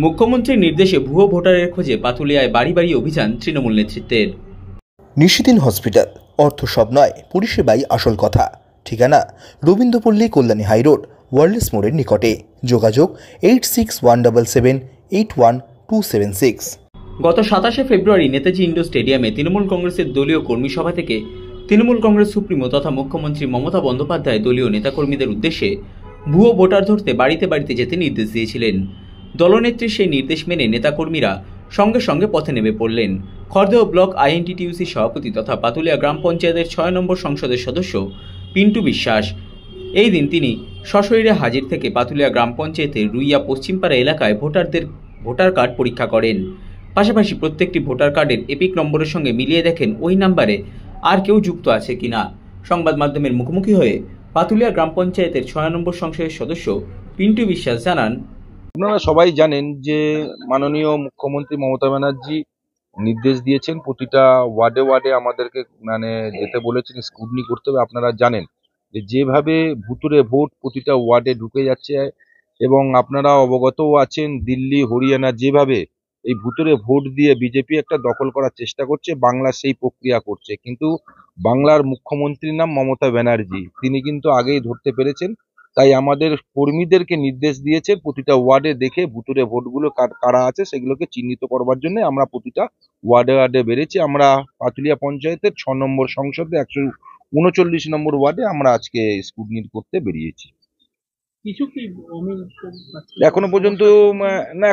মুখ্যমন্ত্রীর নির্দেশে ভুয়ো ভোটারের খোঁজে পাতুলিয়ায় বাড়ি বাড়ি অভিযান তৃণমূল নেতৃত্বের। নিশিদিন হসপিটাল, অর্থ সব নয়, পরিষেবাই আসল কথা। ঠিকানা রবীন্দ্রপল্লী, কল্যাণী হাইরোড, ওয়ার্ল্ডস মোড়ের নিকটে। যোগাযোগ 8617881276। গত 27শে ফেব্রুয়ারি নেতাজি ইন্ডোর স্টেডিয়ামে তৃণমূল কংগ্রেসের দলীয় কর্মী সভা থেকে তৃণমূল কংগ্রেস সুপ্রিমো তথা মুখ্যমন্ত্রী মমতা বন্দ্যোপাধ্যায় দলীয় নেতাকর্মীদের উদ্দেশ্যে ভুয়ো ভোটার ধরতে বাড়িতে বাড়িতে যেতে নির্দেশ দিয়েছিলেন। দলনেত্রীর সেই নির্দেশ মেনে নেতাকর্মীরা সঙ্গে সঙ্গে পথে নেমে পড়লেন। খড়দহ ব্লক আইএনটিটিইউসি সভাপতি তথা পাতুলিয়া গ্রাম পঞ্চায়েতের 6 নম্বর সংসদের সদস্য পিন্টু বিশ্বাস এই দিন তিনি সশরীরে হাজির থেকে পাতুলিয়া গ্রাম পঞ্চায়েতের রুইয়া পশ্চিমপাড়া এলাকায় ভোটারদের ভোটার কার্ড পরীক্ষা করেন। পাশাপাশি প্রত্যেকটি ভোটার কার্ডের এপিক নম্বরের সঙ্গে মিলিয়ে দেখেন ওই নাম্বারে আর কেউ যুক্ত আছে কিনা। সংবাদ মাধ্যমের মুখোমুখি হয়ে পাতুলিয়া গ্রাম পঞ্চায়েতের 6 নম্বর সংসদের সদস্য পিন্টু বিশ্বাস জানান, আপনারা সবাই জানেন যে মাননীয় মুখ্যমন্ত্রী মমতা ব্যানার্জি নির্দেশ দিয়েছেন প্রতিটা ওয়ার্ডে ওয়ার্ডে আমাদেরকে যেতে বলেছেন, স্ক্রুটনি করতে হবে। আপনারা জানেন যে যেভাবে ভুতুরে ভোট প্রতিটা ওয়ার্ডে ঢুকে যাচ্ছে এবং আপনারা অবগতও আছেন দিল্লি হরিয়ানা যেভাবে এই ভুতুরে ভোট দিয়ে বিজেপি একটা দখল করার চেষ্টা করছে, বাংলা সেই প্রক্রিয়া করছে। কিন্তু বাংলার মুখ্যমন্ত্রীর নাম মমতা ব্যানার্জি, তিনি কিন্তু আগেই ধরতে পেরেছেন। তাই আমাদের কর্মীদেরকে নির্দেশ দিয়েছে প্রতিটা ওয়ার্ডে দেখে ভুতুরে ভোটগুলো কারা আছে সেগুলোকে চিহ্নিত করবার জন্য আমরা প্রতিটা ওয়ার্ডে ওয়ার্ডে বেড়েছি। আমরা পাতুলিয়া পঞ্চায়েতের 6 নম্বর সংসদে 139 নম্বর ওয়ার্ডে আমরা আজকে স্ক্রুটনি করতে বেরিয়েছি। এখনো পর্যন্ত না,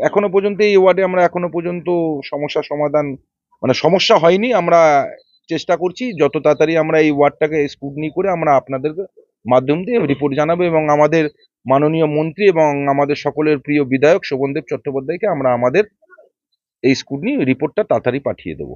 এখনো পর্যন্ত এই ওয়ার্ডে আমরা এখনো পর্যন্ত সমস্যা সমাধান সমস্যা হয়নি। আমরা চেষ্টা করছি যত তাড়াতাড়ি আমরা এই ওয়ার্ডটাকে স্ক্রুটনি করে আমরা আপনাদের মাধ্যম দিয়ে রিপোর্ট জানাবো এবং আমাদের মাননীয় মন্ত্রী এবং আমাদের সকলের প্রিয় বিধায়ক শোভনদেব চট্টোপাধ্যায়কে আমরা আমাদের এই স্ক্রুটনি রিপোর্টটা তাড়াতাড়ি পাঠিয়ে দেবো।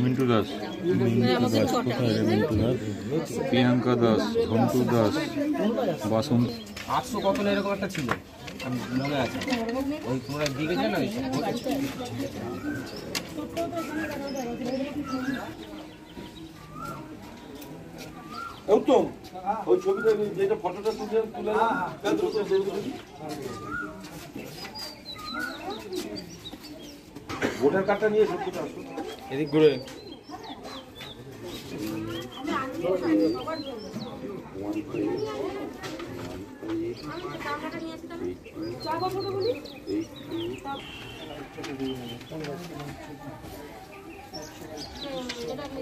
মিন্টু দাস, প্রিয়াঙ্কা দাস, ঘন্টু দাস, বাসন্ত 800 কত এরকম একটা ছিল মনে আছে। ওই তোমরা দিয়ে গেছে না তো ওই ছবিটা যেটা ফটোটা তুলে ভোটার কার্ডটা নিয়ে সত্যিটা এদিক ঘুরে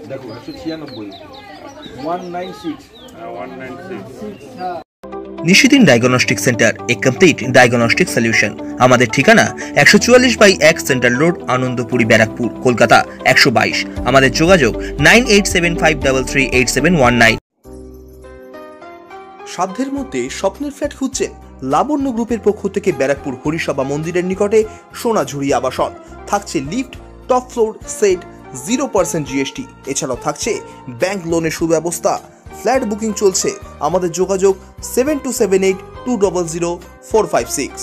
দেখো 196 196 নিশিদিন ডায়াগনস্টিক সেন্টার, এ কমপ্লিট ডায়াগনস্টিক সলিউশন। আমাদের ঠিকানা 144/1 সেন্ট্রাল রোড, আনন্দপুরি, ব্যারাকপুর, কলকাতা 122। আমাদের যোগাযোগ 9875338719। সাধ্যের মধ্যে স্বপ্নের ফ্ল্যাট খুঁজছেন? লাবণ্য গ্রুপের পক্ষ থেকে ব্যারাকপুর হরিসভা মন্দিরের নিকটে সোনাঝুরি আবাসন। থাকছে lift, top floor, set, 0% GST। এছাড়াও থাকছে ব্যাংক লোনের সুব্যবস্থা। ফ্ল্যাট বুকিং চলছে। আমাদের যোগাযোগ 7278200456।